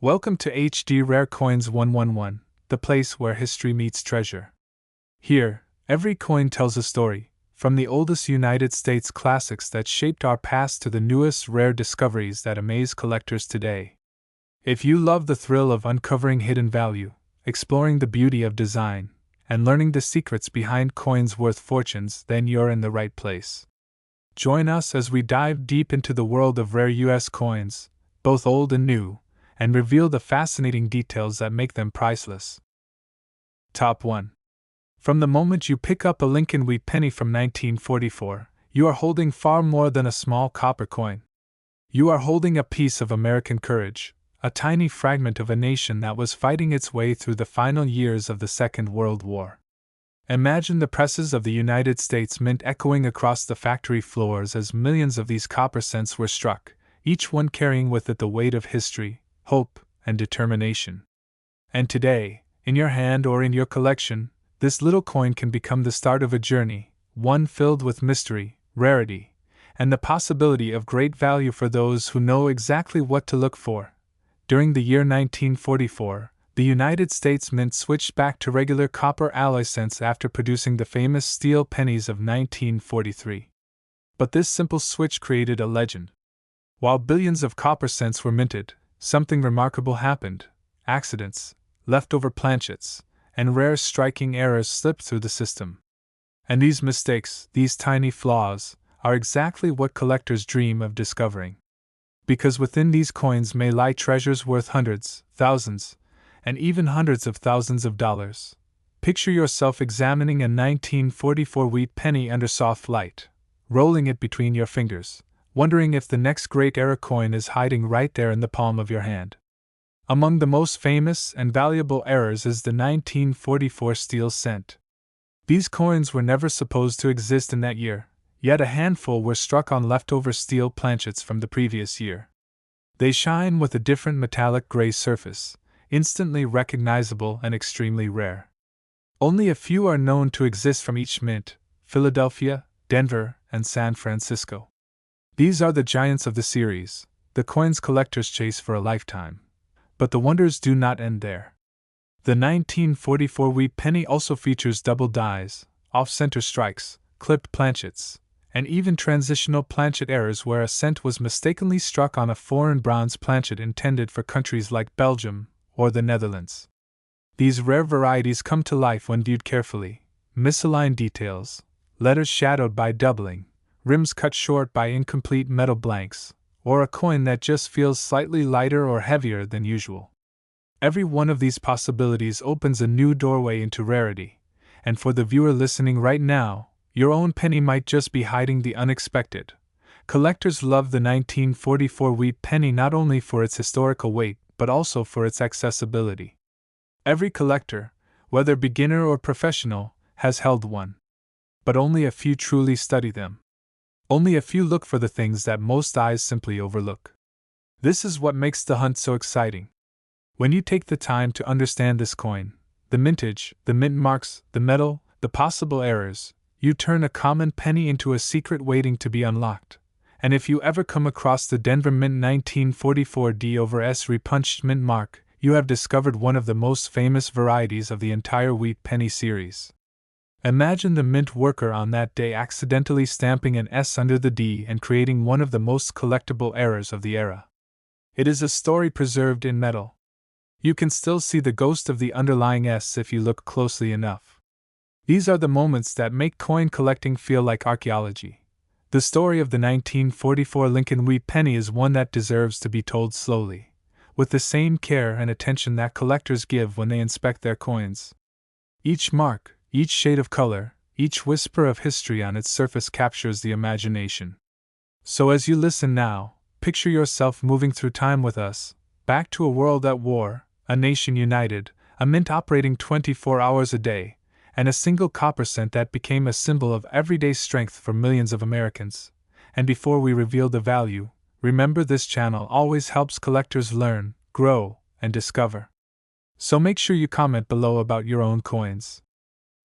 Welcome to HD Rare Coins 111, the place where history meets treasure. Here, every coin tells a story, from the oldest United States classics that shaped our past to the newest rare discoveries that amaze collectors today. If you love the thrill of uncovering hidden value, exploring the beauty of design, and learning the secrets behind coins worth fortunes, then you're in the right place. Join us as we dive deep into the world of rare U.S. coins, both old and new, and reveal the fascinating details that make them priceless. Top 1. From the moment you pick up a Lincoln Wheat Penny from 1944, you are holding far more than a small copper coin. You are holding a piece of American courage, a tiny fragment of a nation that was fighting its way through the final years of the Second World War. Imagine the presses of the United States Mint echoing across the factory floors as millions of these copper cents were struck, each one carrying with it the weight of history, hope, and determination. And today, in your hand or in your collection, this little coin can become the start of a journey, one filled with mystery, rarity, and the possibility of great value for those who know exactly what to look for. During the year 1944, the United States Mint switched back to regular copper alloy cents after producing the famous steel pennies of 1943. But this simple switch created a legend. While billions of copper cents were minted, something remarkable happened. Accidents, leftover planchets, and rare striking errors slipped through the system. And these mistakes, these tiny flaws, are exactly what collectors dream of discovering. Because within these coins may lie treasures worth hundreds, thousands, and even hundreds of thousands of dollars. Picture yourself examining a 1944 wheat penny under soft light, rolling it between your fingers, wondering if the next great era coin is hiding right there in the palm of your hand. Among the most famous and valuable errors is the 1944 steel cent. These coins were never supposed to exist in that year, yet a handful were struck on leftover steel planchets from the previous year. They shine with a different metallic gray surface, instantly recognizable and extremely rare. Only a few are known to exist from each mint: Philadelphia, Denver, and San Francisco. These are the giants of the series, the coins collectors chase for a lifetime. But the wonders do not end there. The 1944 wheat penny also features double dies, off-center strikes, clipped planchets, and even transitional planchet errors where a cent was mistakenly struck on a foreign bronze planchet intended for countries like Belgium or the Netherlands. These rare varieties come to life when viewed carefully: misaligned details, letters shadowed by doubling, rims cut short by incomplete metal blanks, or a coin that just feels slightly lighter or heavier than usual. Every one of these possibilities opens a new doorway into rarity, and for the viewer listening right now, your own penny might just be hiding the unexpected. Collectors love the 1944 wheat penny not only for its historical weight, but also for its accessibility. Every collector, whether beginner or professional, has held one. But only a few truly study them. Only a few look for the things that most eyes simply overlook. This is what makes the hunt so exciting. When you take the time to understand this coin, the mintage, the mint marks, the metal, the possible errors, you turn a common penny into a secret waiting to be unlocked. And if you ever come across the Denver Mint 1944 D/S repunched mint mark, you have discovered one of the most famous varieties of the entire wheat penny series. Imagine the mint worker on that day accidentally stamping an S under the D and creating one of the most collectible errors of the era. It is a story preserved in metal. You can still see the ghost of the underlying S if you look closely enough. These are the moments that make coin collecting feel like archaeology. The story of the 1944 Lincoln Wheat Penny is one that deserves to be told slowly, with the same care and attention that collectors give when they inspect their coins. Each mark, each shade of color, each whisper of history on its surface captures the imagination. So as you listen now, picture yourself moving through time with us, back to a world at war, a nation united, a mint operating 24 hours a day, and a single copper cent that became a symbol of everyday strength for millions of Americans. And before we reveal the value, remember this channel always helps collectors learn, grow, and discover. So make sure you comment below about your own coins.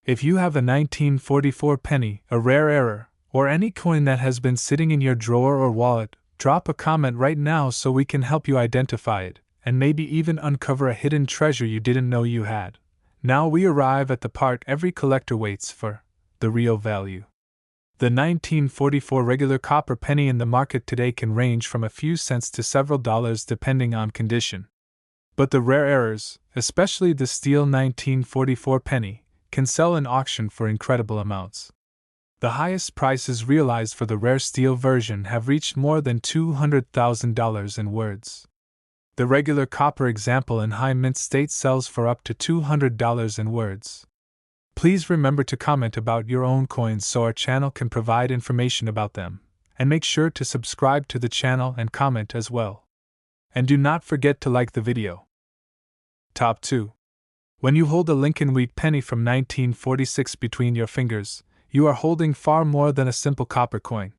If you have a 1944 penny, a rare error, or any coin that has been sitting in your drawer or wallet, drop a comment right now so we can help you identify it, and maybe even uncover a hidden treasure you didn't know you had. Now we arrive at the part every collector waits for: the real value. The 1944 regular copper penny in the market today can range from a few cents to several dollars depending on condition. But the rare errors, especially the steel 1944 penny, can sell in auction for incredible amounts. The highest prices realized for the rare steel version have reached more than $200,000 in words. The regular copper example in high mint state sells for up to $200 in words. Please remember to comment about your own coins so our channel can provide information about them, and make sure to subscribe to the channel and comment as well. And do not forget to like the video. Top 2. When you hold a Lincoln Wheat penny from 1946 between your fingers, you are holding far more than a simple copper coin.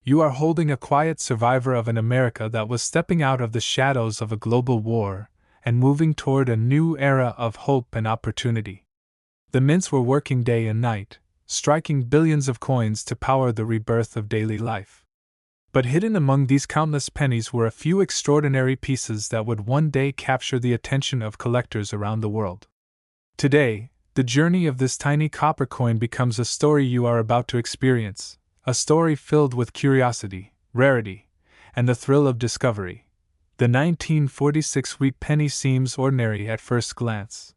You are holding a quiet survivor of an America that was stepping out of the shadows of a global war and moving toward a new era of hope and opportunity. The mints were working day and night, striking billions of coins to power the rebirth of daily life. But hidden among these countless pennies were a few extraordinary pieces that would one day capture the attention of collectors around the world. Today, the journey of this tiny copper coin becomes a story you are about to experience, a story filled with curiosity, rarity, and the thrill of discovery. The 1946 wheat penny seems ordinary at first glance.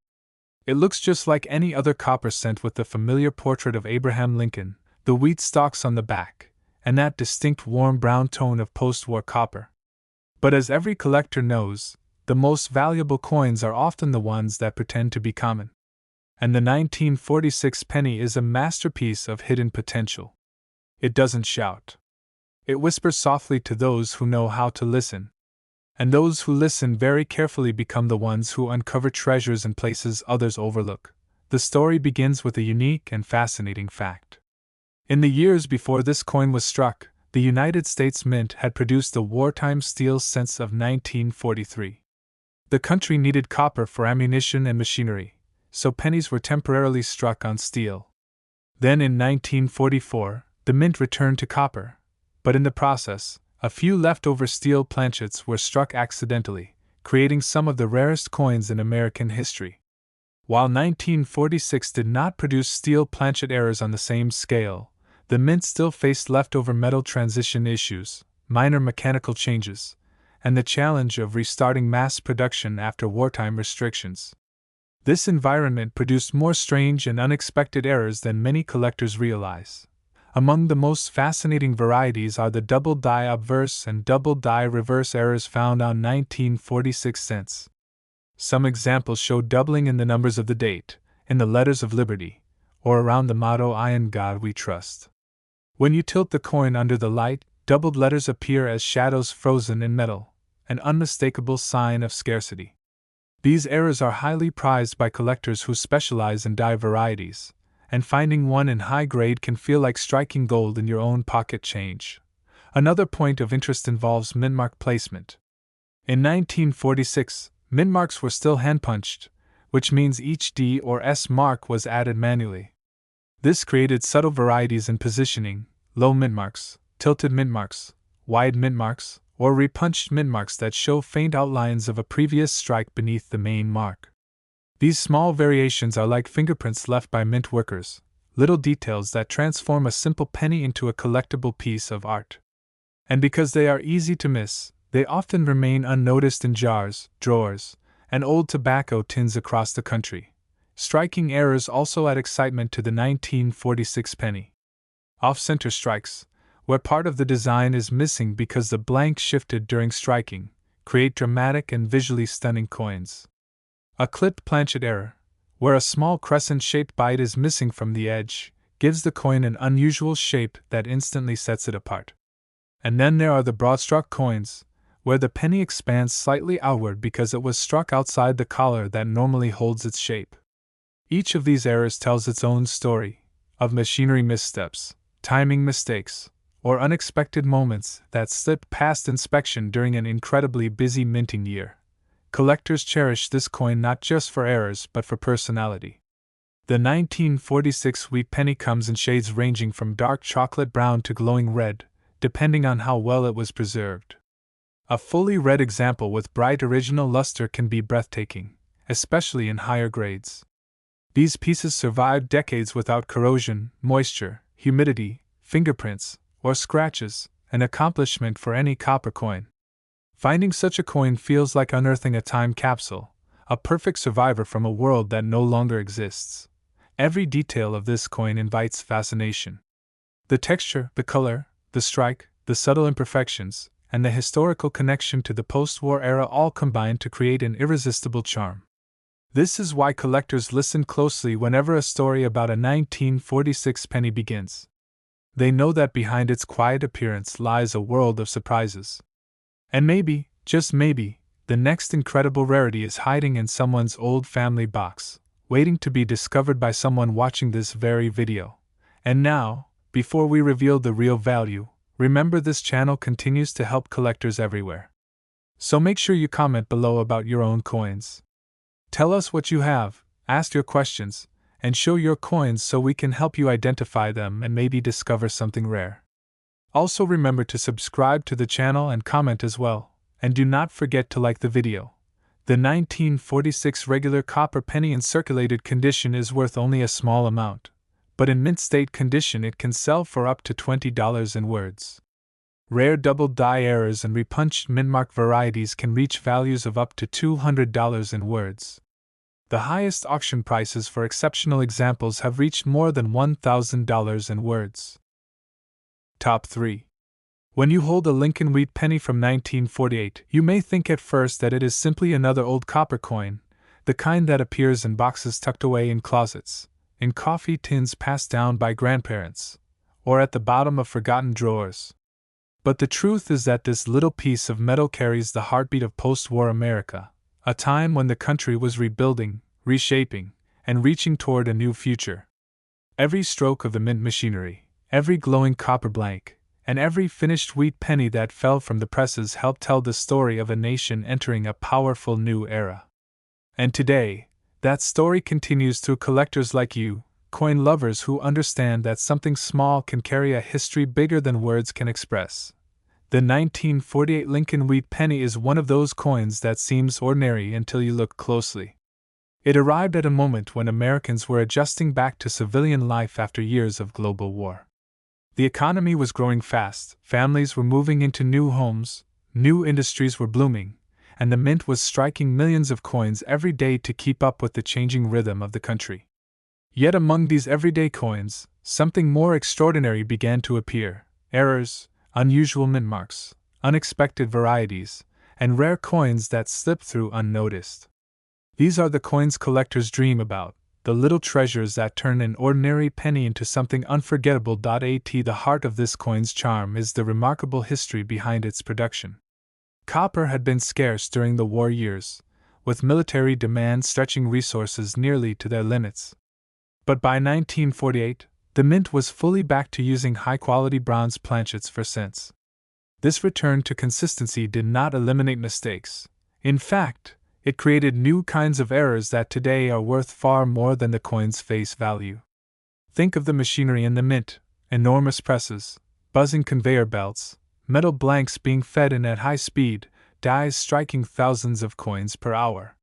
It looks just like any other copper cent with the familiar portrait of Abraham Lincoln, the wheat stalks on the back, and that distinct warm brown tone of post-war copper. But as every collector knows, the most valuable coins are often the ones that pretend to be common. And the 1946 penny is a masterpiece of hidden potential. It doesn't shout. It whispers softly to those who know how to listen. And those who listen very carefully become the ones who uncover treasures in places others overlook. The story begins with a unique and fascinating fact. In the years before this coin was struck, the United States Mint had produced the wartime steel cents of 1943. The country needed copper for ammunition and machinery, so pennies were temporarily struck on steel. Then in 1944, the mint returned to copper, but in the process, a few leftover steel planchets were struck accidentally, creating some of the rarest coins in American history. While 1946 did not produce steel planchet errors on the same scale, the mint still faced leftover metal transition issues, minor mechanical changes, and the challenge of restarting mass production after wartime restrictions. This environment produced more strange and unexpected errors than many collectors realize. Among the most fascinating varieties are the double die obverse and double die reverse errors found on 1946 cents. Some examples show doubling in the numbers of the date, in the letters of liberty, or around the motto "I in God we trust." When you tilt the coin under the light, doubled letters appear as shadows frozen in metal, an unmistakable sign of scarcity. These errors are highly prized by collectors who specialize in die varieties, and finding one in high grade can feel like striking gold in your own pocket change. Another point of interest involves mintmark placement. In 1946, mintmarks were still hand-punched, which means each D or S mark was added manually. This created subtle varieties in positioning: low mintmarks, tilted mintmarks, wide mintmarks, or repunched mintmarks that show faint outlines of a previous strike beneath the main mark. These small variations are like fingerprints left by mint workers, little details that transform a simple penny into a collectible piece of art. And because they are easy to miss, they often remain unnoticed in jars, drawers, and old tobacco tins across the country. Striking errors also add excitement to the 1946 penny. Off-center strikes, where part of the design is missing because the blank shifted during striking, create dramatic and visually stunning coins. A clipped planchet error, where a small crescent-shaped bite is missing from the edge, gives the coin an unusual shape that instantly sets it apart. And then there are the broad-struck coins, where the penny expands slightly outward because it was struck outside the collar that normally holds its shape. Each of these errors tells its own story, of machinery missteps, timing mistakes, or unexpected moments that slipped past inspection during an incredibly busy minting year. Collectors cherish this coin not just for errors but for personality. The 1946 wheat penny comes in shades ranging from dark chocolate brown to glowing red, depending on how well it was preserved. A fully red example with bright original luster can be breathtaking, especially in higher grades. These pieces survived decades without corrosion, moisture, humidity, fingerprints, or scratches, an accomplishment for any copper coin. Finding such a coin feels like unearthing a time capsule, a perfect survivor from a world that no longer exists. Every detail of this coin invites fascination. The texture, the color, the strike, the subtle imperfections, and the historical connection to the post-war era all combine to create an irresistible charm. This is why collectors listen closely whenever a story about a 1946 penny begins. They know that behind its quiet appearance lies a world of surprises. And maybe, just maybe, the next incredible rarity is hiding in someone's old family box, waiting to be discovered by someone watching this very video. And now, before we reveal the real value, remember this channel continues to help collectors everywhere. So make sure you comment below about your own coins. Tell us what you have, ask your questions, and show your coins so we can help you identify them and maybe discover something rare. Also remember to subscribe to the channel and comment as well, and do not forget to like the video. The 1946 regular copper penny in circulated condition is worth only a small amount, but in mint state condition it can sell for up to $20 in words. Rare double die errors and repunched mintmark varieties can reach values of up to $200 in words. The highest auction prices for exceptional examples have reached more than $1,000 in words. Top 3. When you hold a Lincoln Wheat penny from 1948, you may think at first that it is simply another old copper coin, the kind that appears in boxes tucked away in closets, in coffee tins passed down by grandparents, or at the bottom of forgotten drawers. But the truth is that this little piece of metal carries the heartbeat of post-war America, a time when the country was rebuilding, reshaping, and reaching toward a new future. Every stroke of the mint machinery, every glowing copper blank, and every finished wheat penny that fell from the presses helped tell the story of a nation entering a powerful new era. And today, that story continues through collectors like you, coin lovers who understand that something small can carry a history bigger than words can express. The 1948 Lincoln Wheat Penny is one of those coins that seems ordinary until you look closely. It arrived at a moment when Americans were adjusting back to civilian life after years of global war. The economy was growing fast, families were moving into new homes, new industries were blooming, and the mint was striking millions of coins every day to keep up with the changing rhythm of the country. Yet among these everyday coins, something more extraordinary began to appear: errors, unusual mint marks, unexpected varieties, and rare coins that slipped through unnoticed. These are the coins collectors dream about, the little treasures that turn an ordinary penny into something unforgettable. At the heart of this coin's charm is the remarkable history behind its production. Copper had been scarce during the war years, with military demand stretching resources nearly to their limits. But by 1948, the mint was fully back to using high-quality bronze planchets for cents. This return to consistency did not eliminate mistakes. In fact, it created new kinds of errors that today are worth far more than the coin's face value. Think of the machinery in the mint: enormous presses, buzzing conveyor belts, metal blanks being fed in at high speed, dies striking thousands of coins per hour.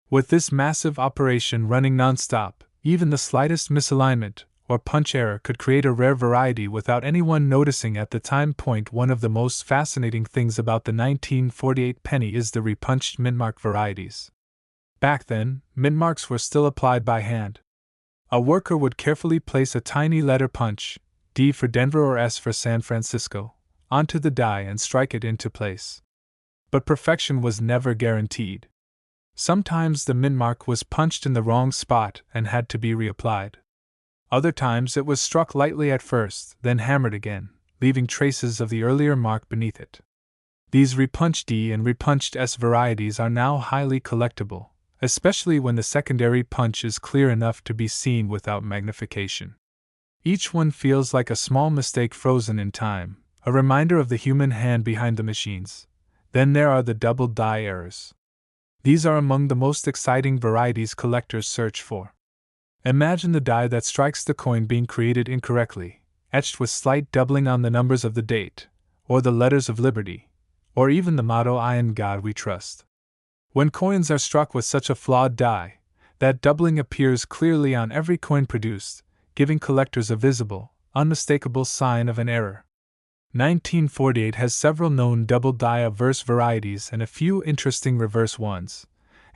With this massive operation running non-stop, even the slightest misalignment or punch error could create a rare variety without anyone noticing at the time. One of the most fascinating things about the 1948 penny is the repunched mintmark varieties. Back then, mintmarks were still applied by hand. A worker would carefully place a tiny letter punch, D for Denver or S for San Francisco, onto the die and strike it into place. But perfection was never guaranteed. Sometimes the mintmark was punched in the wrong spot and had to be reapplied. Other times it was struck lightly at first, then hammered again, leaving traces of the earlier mark beneath it. These repunched D and repunched S varieties are now highly collectible, especially when the secondary punch is clear enough to be seen without magnification. Each one feels like a small mistake frozen in time, a reminder of the human hand behind the machines. Then there are the double die errors. These are among the most exciting varieties collectors search for. Imagine the die that strikes the coin being created incorrectly, etched with slight doubling on the numbers of the date, or the letters of liberty, or even the motto "I in God we trust." When coins are struck with such a flawed die, that doubling appears clearly on every coin produced, giving collectors a visible, unmistakable sign of an error. 1948 has several known double die obverse varieties and a few interesting reverse ones,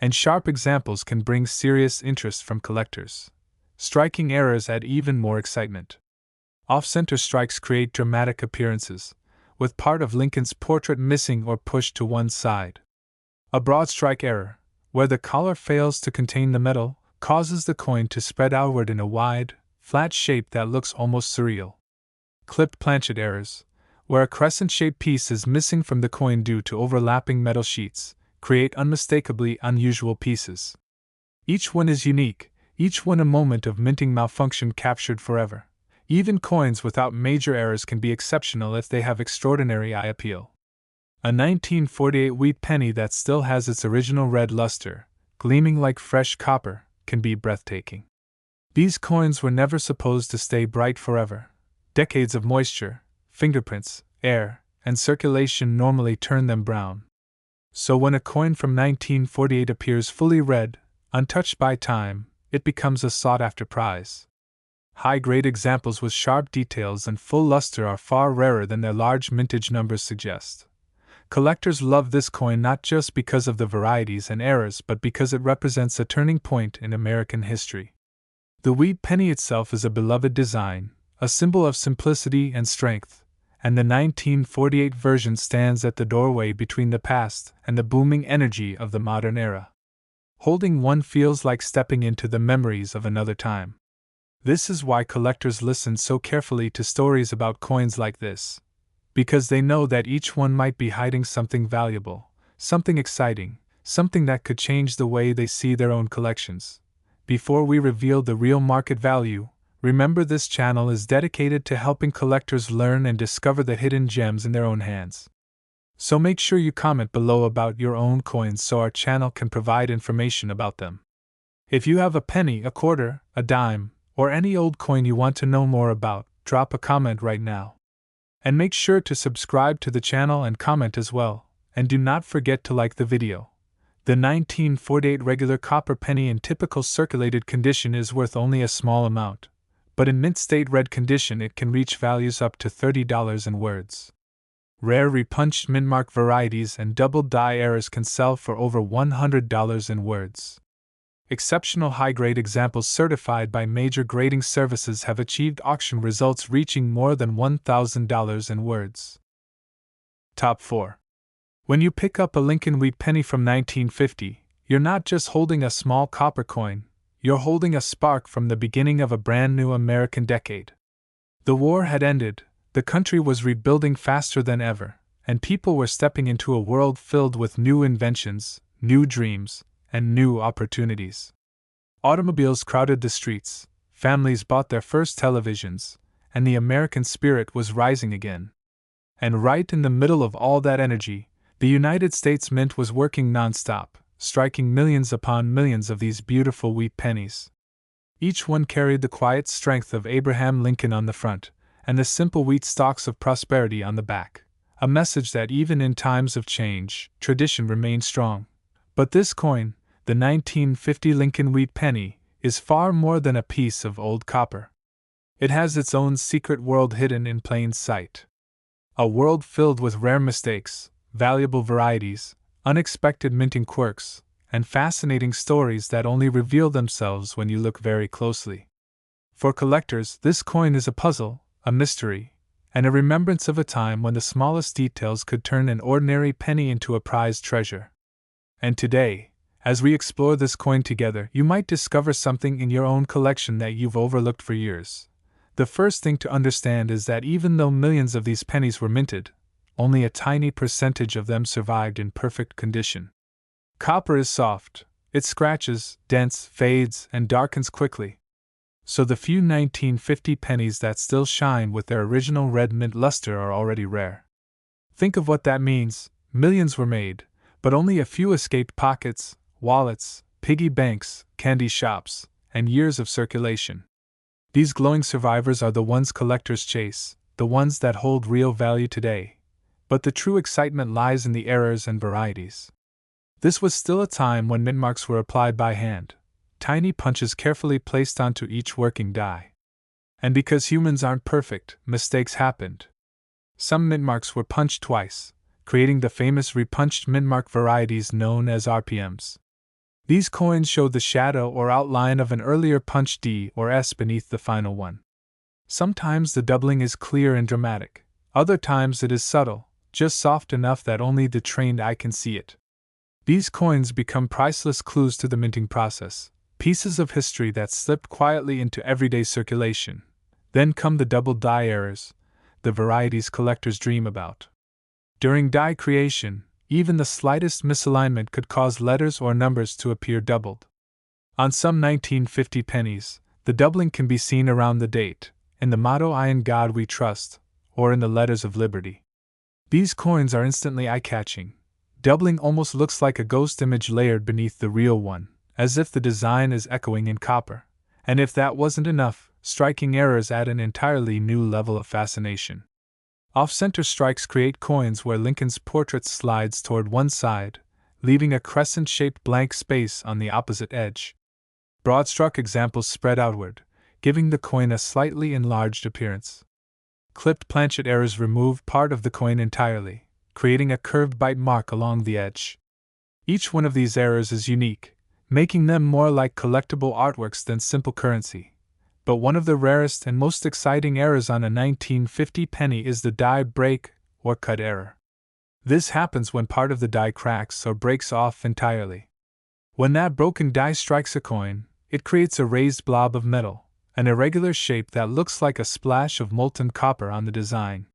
and sharp examples can bring serious interest from collectors. Striking errors add even more excitement. Off-center strikes create dramatic appearances, with part of Lincoln's portrait missing or pushed to one side. A broad strike error, where the collar fails to contain the metal, causes the coin to spread outward in a wide, flat shape that looks almost surreal. Clipped planchet errors, where a crescent-shaped piece is missing from the coin due to overlapping metal sheets, create unmistakably unusual pieces. Each one is unique, each one a moment of minting malfunction captured forever. Even coins without major errors can be exceptional if they have extraordinary eye appeal. A 1948 wheat penny that still has its original red luster, gleaming like fresh copper, can be breathtaking. These coins were never supposed to stay bright forever. Decades of moisture, fingerprints, air, and circulation normally turn them brown. So when a coin from 1948 appears fully red, untouched by time, it becomes a sought-after prize. High-grade examples with sharp details and full luster are far rarer than their large mintage numbers suggest. Collectors love this coin not just because of the varieties and errors but because it represents a turning point in American history. The wheat penny itself is a beloved design, a symbol of simplicity and strength, and the 1948 version stands at the doorway between the past and the booming energy of the modern era. Holding one feels like stepping into the memories of another time. This is why collectors listen so carefully to stories about coins like this, because they know that each one might be hiding something valuable, something exciting, something that could change the way they see their own collections. Before we reveal the real market value, remember this channel is dedicated to helping collectors learn and discover the hidden gems in their own hands. So make sure you comment below about your own coins so our channel can provide information about them. If you have a penny, a quarter, a dime, or any old coin you want to know more about, drop a comment right now. And make sure to subscribe to the channel and comment as well, and do not forget to like the video. The 1948 regular copper penny in typical circulated condition is worth only a small amount, but in mint state red condition it can reach values up to $30 in words. Rare repunched mintmark varieties and double die errors can sell for over $100 in words. Exceptional high-grade examples certified by major grading services have achieved auction results reaching more than $1,000 in words. Top 4. When you pick up a Lincoln Wheat Penny from 1950, you're not just holding a small copper coin, you're holding a spark from the beginning of a brand new American decade. The war had ended, the country was rebuilding faster than ever, and people were stepping into a world filled with new inventions, new dreams, and new opportunities. Automobiles crowded the streets, families bought their first televisions, and the American spirit was rising again. And right in the middle of all that energy, the United States Mint was working non-stop, striking millions upon millions of these beautiful wheat pennies. Each one carried the quiet strength of Abraham Lincoln on the front, and the simple wheat stalks of prosperity on the back, a message that even in times of change, tradition remained strong. But this coin, the 1950 Lincoln Wheat Penny, is far more than a piece of old copper. It has its own secret world hidden in plain sight. A world filled with rare mistakes, valuable varieties, unexpected minting quirks, and fascinating stories that only reveal themselves when you look very closely. For collectors, this coin is a puzzle, a mystery, and a remembrance of a time when the smallest details could turn an ordinary penny into a prized treasure. And today, as we explore this coin together, you might discover something in your own collection that you've overlooked for years. The first thing to understand is that even though millions of these pennies were minted, only a tiny percentage of them survived in perfect condition. Copper is soft, it scratches, dents, fades, and darkens quickly. So the few 1950 pennies that still shine with their original red mint luster are already rare. Think of what that means: millions were made, but only a few escaped pockets, wallets, piggy banks, candy shops, and years of circulation. These glowing survivors are the ones collectors chase, the ones that hold real value today. But the true excitement lies in the errors and varieties. This was still a time when mint marks were applied by hand, tiny punches carefully placed onto each working die. And because humans aren't perfect, mistakes happened. Some mint marks were punched twice, creating the famous repunched mint mark varieties known as RPMs. These coins show the shadow or outline of an earlier punched D or S beneath the final one. Sometimes the doubling is clear and dramatic, other times it is subtle, just soft enough that only the trained eye can see it. These coins become priceless clues to the minting process, pieces of history that slipped quietly into everyday circulation. Then come the double die errors, the varieties collectors dream about. During die creation, even the slightest misalignment could cause letters or numbers to appear doubled. On some 1950 pennies, the doubling can be seen around the date, in the motto "I in God we trust," or in the letters of liberty. These coins are instantly eye-catching. Doubling almost looks like a ghost image layered beneath the real one, as if the design is echoing in copper. And if that wasn't enough, striking errors add an entirely new level of fascination. Off-center strikes create coins where Lincoln's portrait slides toward one side, leaving a crescent-shaped blank space on the opposite edge. Broad-struck examples spread outward, giving the coin a slightly enlarged appearance. Clipped planchet errors remove part of the coin entirely, creating a curved bite mark along the edge. Each one of these errors is unique, making them more like collectible artworks than simple currency. But one of the rarest and most exciting errors on a 1950 penny is the die break or cut error. This happens when part of the die cracks or breaks off entirely. When that broken die strikes a coin, it creates a raised blob of metal, an irregular shape that looks like a splash of molten copper on the design.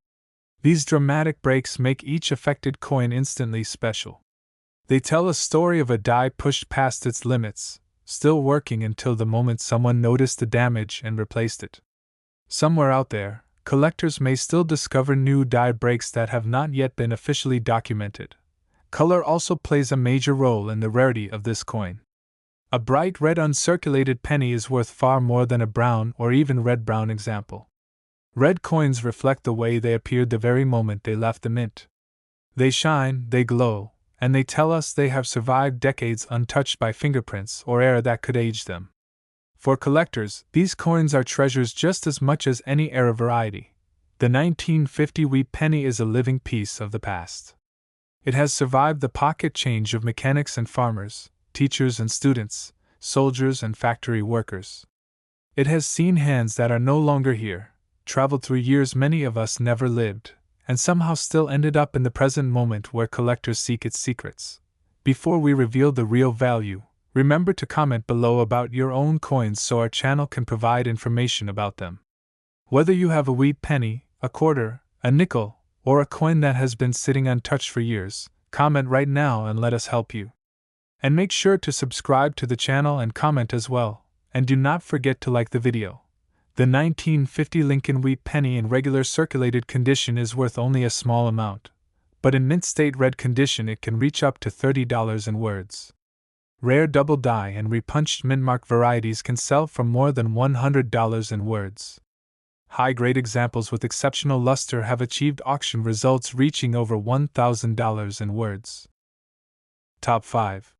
These dramatic breaks make each affected coin instantly special. They tell a story of a die pushed past its limits, still working until the moment someone noticed the damage and replaced it. Somewhere out there, collectors may still discover new die breaks that have not yet been officially documented. Color also plays a major role in the rarity of this coin. A bright red uncirculated penny is worth far more than a brown or even red-brown example. Red coins reflect the way they appeared the very moment they left the mint. They shine, they glow, and they tell us they have survived decades untouched by fingerprints or air that could age them. For collectors, these coins are treasures just as much as any era variety. The 1950 wheat penny is a living piece of the past. It has survived the pocket change of mechanics and farmers, teachers and students, soldiers and factory workers. It has seen hands that are no longer here, traveled through years many of us never lived, and somehow still ended up in the present moment where collectors seek its secrets. Before we reveal the real value, remember to comment below about your own coins so our channel can provide information about them. Whether you have a wheat penny, a quarter, a nickel, or a coin that has been sitting untouched for years, comment right now and let us help you. And make sure to subscribe to the channel and comment as well, and do not forget to like the video. The 1950 Lincoln Wheat Penny in regular circulated condition is worth only a small amount, but in mint state red condition it can reach up to $30 in words. Rare double die and repunched mint mark varieties can sell for more than $100 in words. High-grade examples with exceptional luster have achieved auction results reaching over $1,000 in words. Top 5.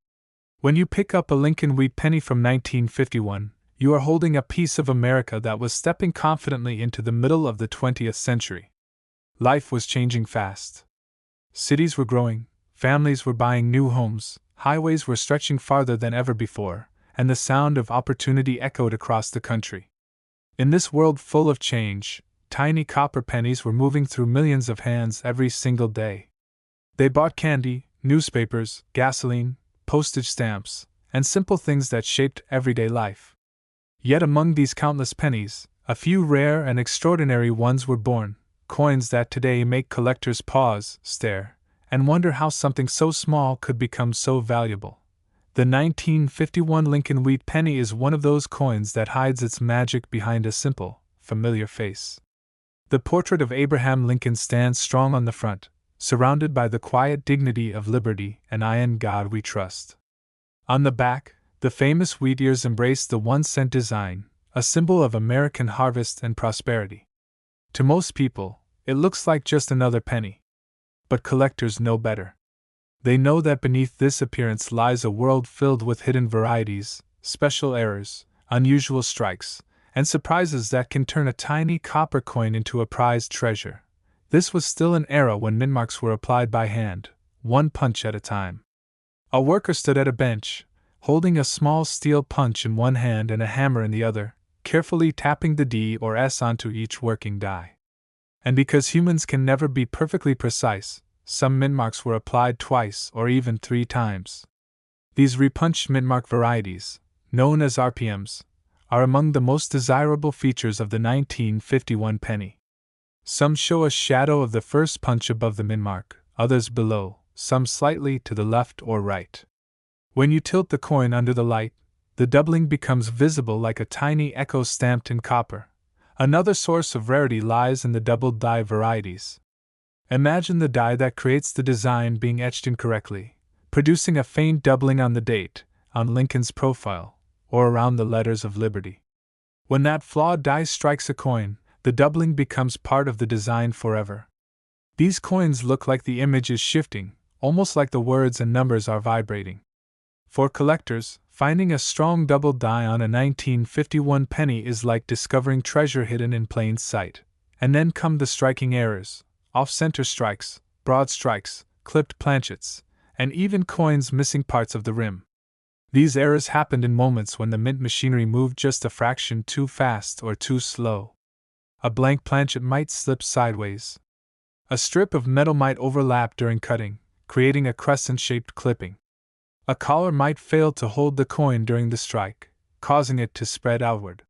When you pick up a Lincoln Wheat Penny from 1951, you are holding a piece of America that was stepping confidently into the middle of the 20th century. Life was changing fast. Cities were growing, families were buying new homes, highways were stretching farther than ever before, and the sound of opportunity echoed across the country. In this world full of change, tiny copper pennies were moving through millions of hands every single day. They bought candy, newspapers, gasoline, postage stamps, and simple things that shaped everyday life. Yet among these countless pennies, a few rare and extraordinary ones were born, coins that today make collectors pause, stare, and wonder how something so small could become so valuable. The 1951 Lincoln Wheat Penny is one of those coins that hides its magic behind a simple, familiar face. The portrait of Abraham Lincoln stands strong on the front, surrounded by the quiet dignity of liberty and "I in God we trust." On the back, the famous wheat ears embrace the 1-cent design, a symbol of American harvest and prosperity. To most people, it looks like just another penny. but collectors know better. They know that beneath this appearance lies a world filled with hidden varieties, special errors, unusual strikes, and surprises that can turn a tiny copper coin into a prized treasure. This was still an era when mint marks were applied by hand, one punch at a time. A worker stood at a bench, holding a small steel punch in one hand and a hammer in the other, carefully tapping the D or S onto each working die. And because humans can never be perfectly precise, some mint marks were applied twice or even 3 times. These repunched mint mark varieties, known as RPMs, are among the most desirable features of the 1951 penny. Some show a shadow of the first punch above the mint mark, others below, some slightly to the left or right. When you tilt the coin under the light, the doubling becomes visible like a tiny echo stamped in copper. Another source of rarity lies in the doubled die varieties. Imagine the die that creates the design being etched incorrectly, producing a faint doubling on the date, on Lincoln's profile, or around the letters of liberty. When that flawed die strikes a coin, the doubling becomes part of the design forever. These coins look like the image is shifting, almost like the words and numbers are vibrating. For collectors, finding a strong double die on a 1951 penny is like discovering treasure hidden in plain sight. And then come the striking errors, off-center strikes, broad strikes, clipped planchets, and even coins missing parts of the rim. These errors happened in moments when the mint machinery moved just a fraction too fast or too slow. A blank planchet might slip sideways. A strip of metal might overlap during cutting, creating a crescent-shaped clipping. A collar might fail to hold the coin during the strike, causing it to spread outward.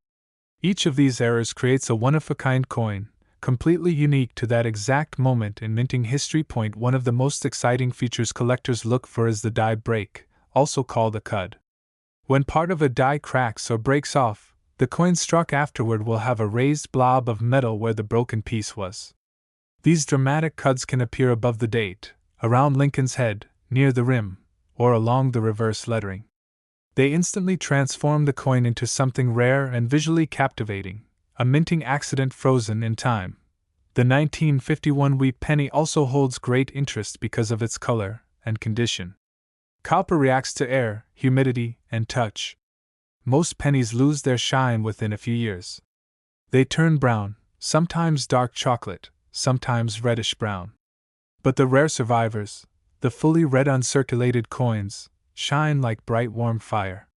Each of these errors creates a one-of-a-kind coin, completely unique to that exact moment in minting history. One of the most exciting features collectors look for is the die break, also called a cud. When part of a die cracks or breaks off, the coin struck afterward will have a raised blob of metal where the broken piece was. These dramatic cuds can appear above the date, around Lincoln's head, near the rim, or along the reverse lettering. They instantly transform the coin into something rare and visually captivating, a minting accident frozen in time. The 1951 wheat penny also holds great interest because of its color and condition. Copper reacts to air, humidity, and touch. Most pennies lose their shine within a few years. They turn brown, sometimes dark chocolate, sometimes reddish brown. But the rare survivors, the fully red uncirculated coins, shine like bright warm fire.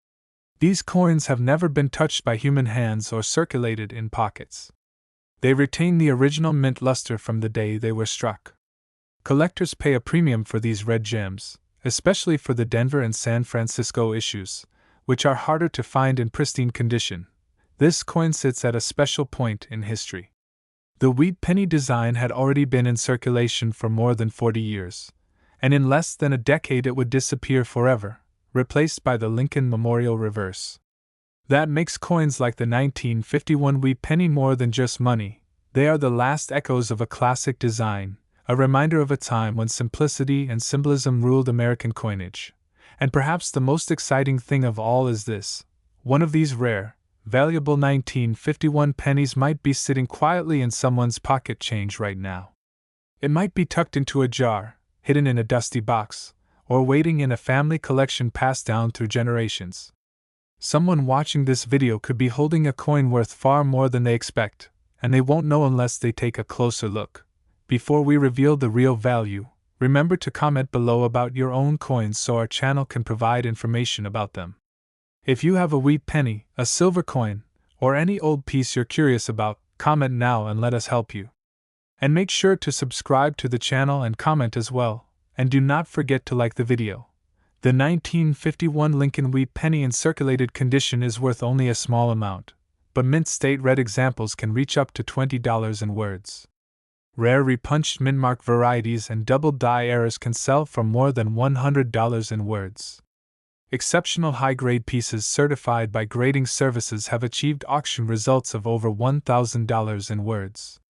These coins have never been touched by human hands or circulated in pockets. They retain the original mint luster from the day they were struck. Collectors pay a premium for these red gems, especially for the Denver and San Francisco issues, which are harder to find in pristine condition. This coin sits at a special point in history. The wheat penny design had already been in circulation for more than 40 years, and in less than a decade it would disappear forever, replaced by the Lincoln Memorial reverse. That makes coins like the 1951 wheat penny more than just money. They are the last echoes of a classic design, a reminder of a time when simplicity and symbolism ruled American coinage. And perhaps the most exciting thing of all is this: one of these rare, valuable 1951 pennies might be sitting quietly in someone's pocket change right now. It might be tucked into a jar, hidden in a dusty box, or waiting in a family collection passed down through generations. Someone watching this video could be holding a coin worth far more than they expect, and they won't know unless they take a closer look. Before we reveal the real value, remember to comment below about your own coins so our channel can provide information about them. If you have a wheat penny, a silver coin, or any old piece you're curious about, comment now and let us help you. And make sure to subscribe to the channel and comment as well, and do not forget to like the video. The 1951 Lincoln Wheat Penny in circulated condition is worth only a small amount, but mint state red examples can reach up to $20 in words. Rare repunched mint mark varieties and double die errors can sell for more than $100 in words. Exceptional high-grade pieces certified by grading services have achieved auction results of over $1,000 in words.